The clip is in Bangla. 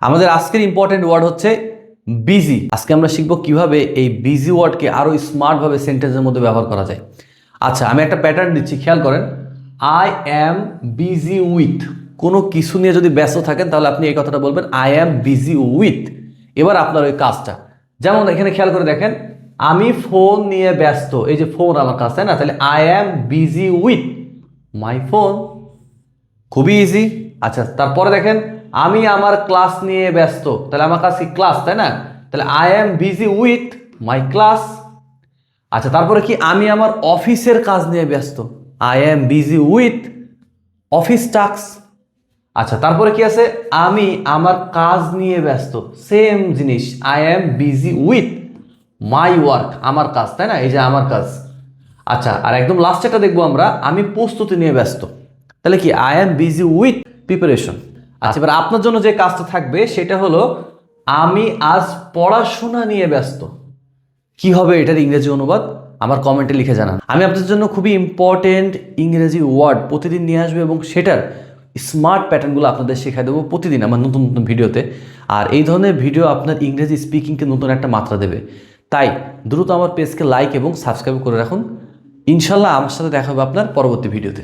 আমাদের আজকের ইম্পর্টেন্ট ওয়ার্ড হচ্ছে বিজি। আজকে আমরা শিখবো কিভাবে এই বিজি ওয়ার্ডকে আরো স্মার্ট ভাবে সেন্টেন্সের মধ্যে ব্যবহার করা যায়। আচ্ছা, আমি একটা প্যাটার্ন দিচ্ছি, খেয়াল করেন। I am busy with. কোনো কিছু নিয়ে যদি ব্যস্ত থাকেন তাহলে আপনি এই কথাটা বলবেন, আই অ্যাম বিজি উইথ। এবার আপনার ওই কাজটা, যেমন এখানে খেয়াল করে দেখেন, আমি ফোন নিয়ে ব্যস্ত। এই যে ফোন আমার কাছে, তাই না? তাহলে I am busy with my phone. খুবই ইজি। আচ্ছা, তারপরে দেখেন, আমি আমার ক্লাস নিয়ে ব্যস্ত। তাহলে আমার কাছে ক্লাস, তাই না? তাহলে I am busy with my class. আচ্ছা, তারপরে কি, আমি আমার অফিসের কাজ নিয়ে ব্যস্ত। I am busy with office task. আচ্ছা, তারপরে কি আছে, আমি আমার কাজ নিয়ে ব্যস্ত। সেম জিনিস, I am busy with my work, আমার কাজ, তাই না? এই যে আমার কাজ। আচ্ছা, আর একদম লাস্টেটা দেখবো আমরা, আমি প্রস্তুতি নিয়ে ব্যস্ত। তাহলে কি, I am busy with preparation. আচ্ছা, এবার আপনার জন্য যে কাজটা থাকবে সেটা হলো, আমি আজ পড়াশোনা নিয়ে ব্যস্ত। কি হবে এটার ইংরেজি অনুবাদ? আমার কমেন্টে লিখে জানান। আমি আপনাদের জন্য খুবই ইম্পর্টেন্ট ইংরেজি ওয়ার্ড প্রতিদিন নিয়ে আসবো এবং সেটার স্মার্ট প্যাটার্নগুলো আপনাদের শেখাই দেবো প্রতিদিন আমার নতুন নতুন ভিডিওতে। আর এই ধরনের ভিডিও আপনার ইংরেজি স্পিকিংকে নতুন একটা মাত্রা দেবে। তাই দ্রুত আমার পেজকে লাইক এবং সাবস্ক্রাইব করে রাখুন। ইনশাল্লাহ আমার সাথে দেখা হবে আপনার পরবর্তী ভিডিওতে।